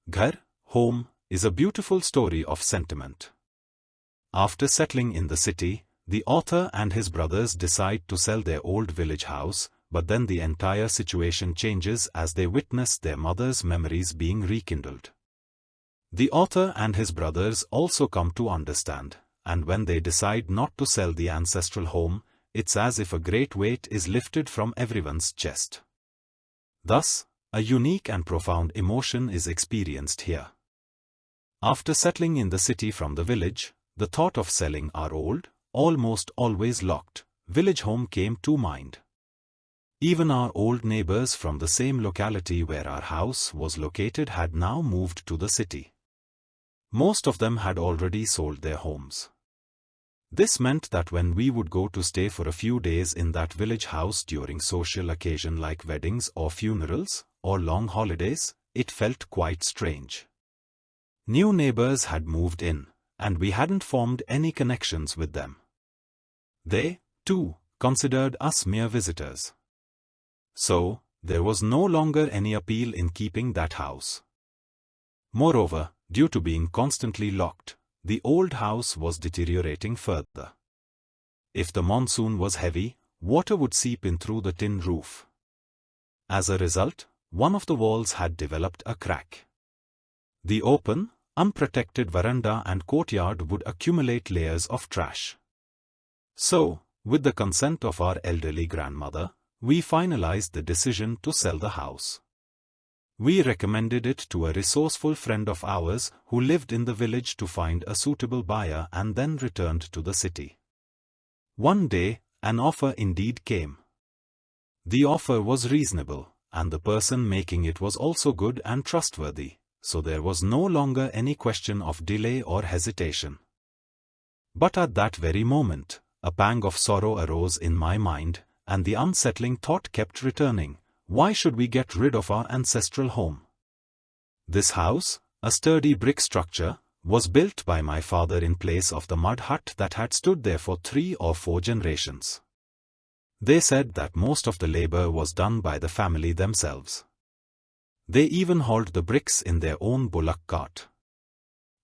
Ghar, home, is a beautiful story of sentiment. After settling in the city, the author and his brothers decide to sell their old village house, but then the entire situation changes as they witness their mother's memories being rekindled. The author and his brothers also come to understand, and when they decide not to sell the ancestral home, it's as if a great weight is lifted from everyone's chest. Thus, a unique and profound emotion is experienced here. After settling in the city from the village, the thought of selling our old, almost always locked, village home came to mind. Even our old neighbors from the same locality where our house was located had now moved to the city. Most of them had already sold their homes. This meant that when we would go to stay for a few days in that village house during social occasion like weddings or funerals, or long holidays, it felt quite strange. New neighbors had moved in, and we hadn't formed any connections with them. They, too, considered us mere visitors. So, there was no longer any appeal in keeping that house. Moreover, due to being constantly locked, the old house was deteriorating further. If the monsoon was heavy, water would seep in through the tin roof. As a result, one of the walls had developed a crack. The open, unprotected veranda and courtyard would accumulate layers of trash. So, with the consent of our elderly grandmother, we finalized the decision to sell the house. We recommended it to a resourceful friend of ours who lived in the village to find a suitable buyer and then returned to the city. One day, an offer indeed came. The offer was reasonable, and the person making it was also good and trustworthy, so there was no longer any question of delay or hesitation. But at that very moment, a pang of sorrow arose in my mind, and the unsettling thought kept returning: why should we get rid of our ancestral home? This house, a sturdy brick structure, was built by my father in place of the mud hut that had stood there for 3 or 4 generations. They said that most of the labor was done by the family themselves. They even hauled the bricks in their own bullock cart.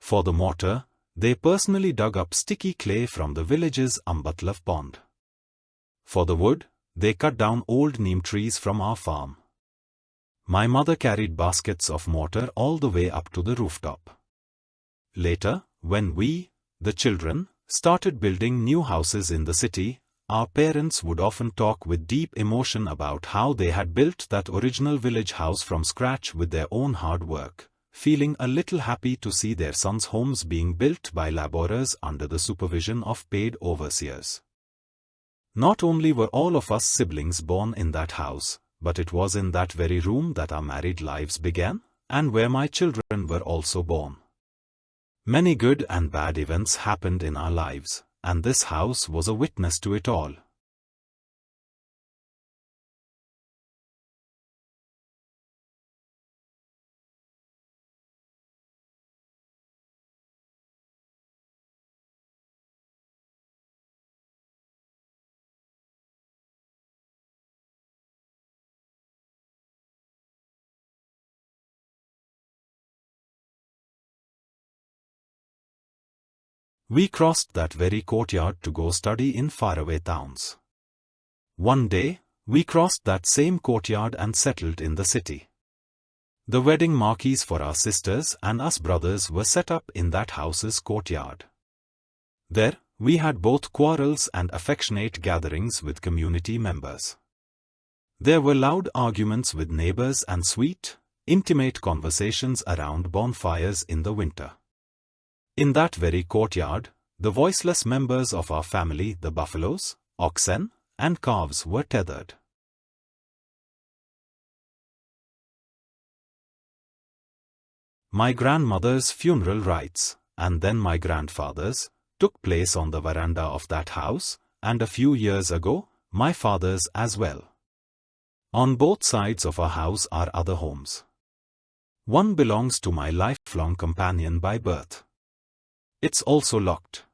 For the mortar, they personally dug up sticky clay from the village's Ambatlav pond. For the wood, they cut down old neem trees from our farm. My mother carried baskets of mortar all the way up to the rooftop. Later, when we, the children, started building new houses in the city, our parents would often talk with deep emotion about how they had built that original village house from scratch with their own hard work, feeling a little happy to see their sons' homes being built by laborers under the supervision of paid overseers. Not only were all of us siblings born in that house, but it was in that very room that our married lives began, and where my children were also born. Many good and bad events happened in our lives, and this house was a witness to it all. We crossed that very courtyard to go study in faraway towns. One day, we crossed that same courtyard and settled in the city. The wedding marquees for our sisters and us brothers were set up in that house's courtyard. There, we had both quarrels and affectionate gatherings with community members. There were loud arguments with neighbors and sweet, intimate conversations around bonfires in the winter. In that very courtyard, the voiceless members of our family, the buffaloes, oxen, and calves, were tethered. My grandmother's funeral rites, and then my grandfather's, took place on the veranda of that house, and a few years ago, my father's as well. On both sides of our house are other homes. One belongs to my lifelong companion by birth. It's also locked.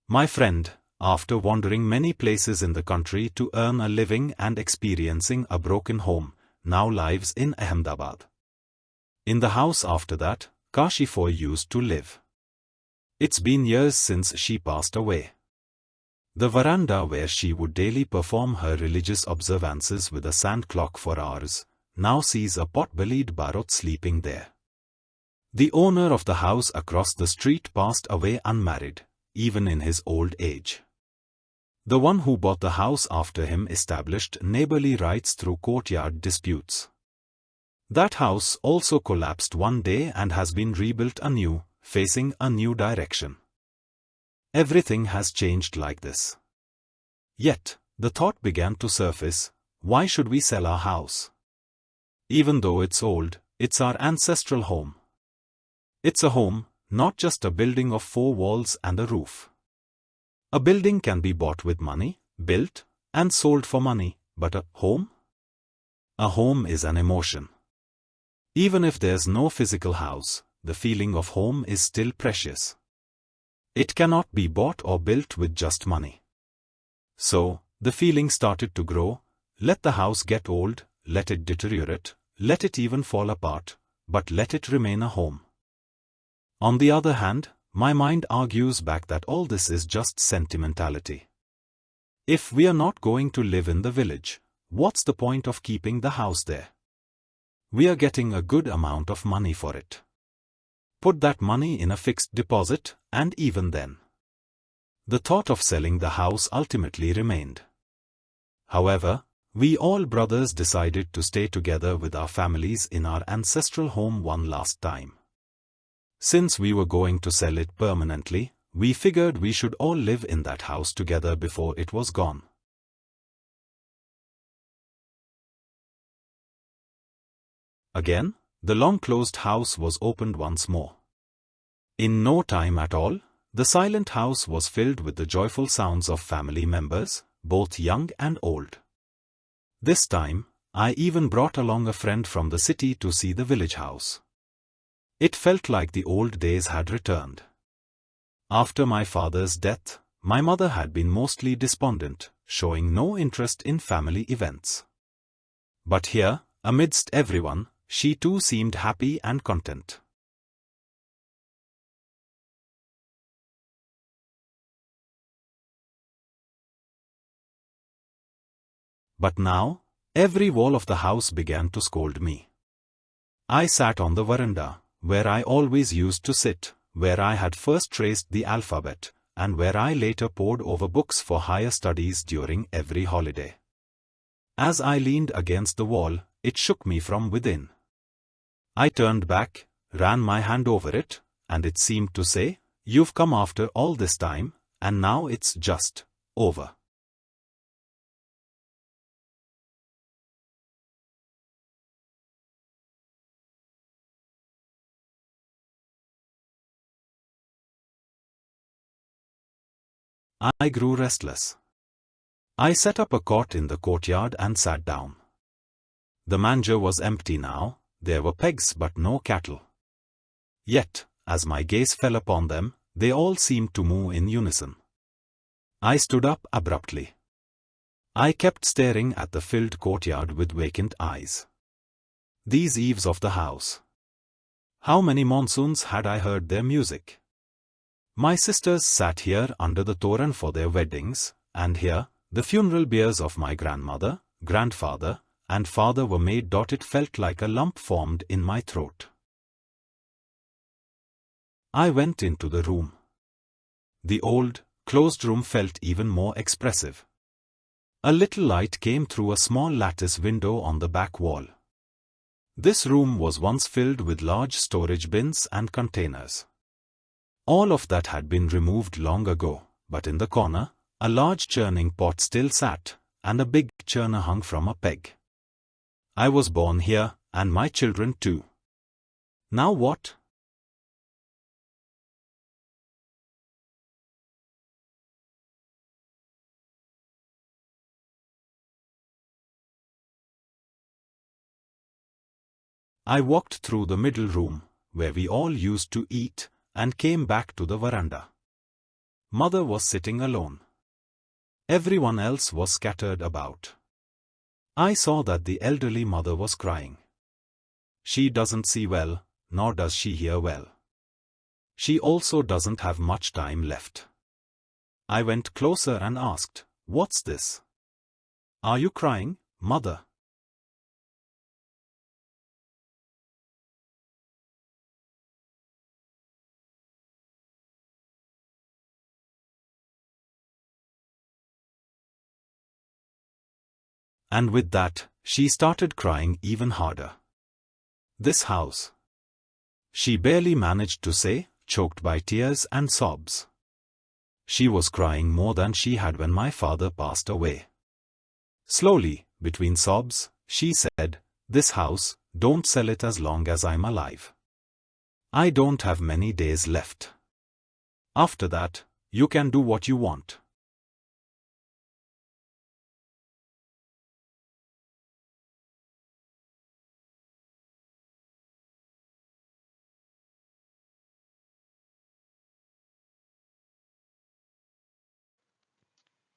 My friend, after wandering many places in the country to earn a living and experiencing a broken home, now lives in Ahmedabad. In the house after that, Kashifoy used to live. It's been years since she passed away. The veranda where she would daily perform her religious observances with a sand clock for hours, now sees a pot-bellied Bharot sleeping there. The owner of the house across the street passed away unmarried, even in his old age. The one who bought the house after him established neighborly rights through courtyard disputes. That house also collapsed one day and has been rebuilt anew, facing a new direction. Everything has changed like this. Yet, the thought began to surface, why should we sell our house? Even though it's old, it's our ancestral home. It's a home, not just a building of 4 walls and a roof. A building can be bought with money, built, and sold for money, but a home? A home is an emotion. Even if there's no physical house, the feeling of home is still precious. It cannot be bought or built with just money. So, the feeling started to grow. Let the house get old, let it deteriorate, let it even fall apart, but let it remain a home. On the other hand, my mind argues back that all this is just sentimentality. If we are not going to live in the village, what's the point of keeping the house there? We are getting a good amount of money for it. Put that money in a fixed deposit, and even then. The thought of selling the house ultimately remained. However, we all brothers decided to stay together with our families in our ancestral home one last time. Since we were going to sell it permanently, we figured we should all live in that house together before it was gone. Again, the long-closed house was opened once more. In no time at all, the silent house was filled with the joyful sounds of family members, both young and old. This time, I even brought along a friend from the city to see the village house. It felt like the old days had returned. After my father's death, my mother had been mostly despondent, showing no interest in family events. But here, amidst everyone, she too seemed happy and content. But now, every wall of the house began to scold me. I sat on the veranda, where I always used to sit, where I had first traced the alphabet, and where I later pored over books for higher studies during every holiday. As I leaned against the wall, it shook me from within. I turned back, ran my hand over it, and it seemed to say, "You've come after all this time, and now it's just over." I grew restless. I set up a cot in the courtyard and sat down. The manger was empty now, there were pegs but no cattle. Yet, as my gaze fell upon them, they all seemed to move in unison. I stood up abruptly. I kept staring at the filled courtyard with vacant eyes. These eaves of the house. How many monsoons had I heard their music? My sisters sat here under the toran for their weddings, and here, the funeral biers of my grandmother, grandfather, and father were made. It felt like a lump formed in my throat. I went into the room. The old, closed room felt even more expressive. A little light came through a small lattice window on the back wall. This room was once filled with large storage bins and containers. All of that had been removed long ago, but in the corner, a large churning pot still sat, and a big churner hung from a peg. I was born here, and my children too. Now what? I walked through the middle room, where we all used to eat, and came back to the veranda. Mother was sitting alone. Everyone else was scattered about. I saw that the elderly mother was crying. She doesn't see well, nor does she hear well. She also doesn't have much time left. I went closer and asked, "What's this? Are you crying, mother?" And with that, she started crying even harder. "This house," she barely managed to say, choked by tears and sobs. She was crying more than she had when my father passed away. Slowly, between sobs, she said, "This house, don't sell it as long as I'm alive. I don't have many days left. After that, you can do what you want."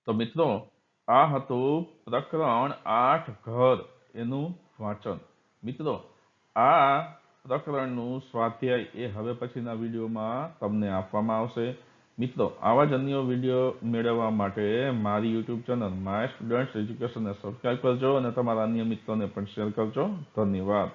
તો મિત્રો, આ હતું પ્રકરણ 8 ઘર એનું વાંચન. મિત્રો, આ પ્રકરણનું સ્વાધ્યાય એ હવે પછીના વિડીયોમાં તમને આપવામાં આવશે. મિત્રો, આવા જ અન્ય વિડીયો મેળવવા માટે મારી યુટ્યુબ ચેનલ માય સ્ટુડન્ટ્સ એજ્યુકેશનને સબસ્ક્રાઈબ કરજો અને તમારા અન્ય મિત્રોને પણ શેર કરજો. ધન્યવાદ.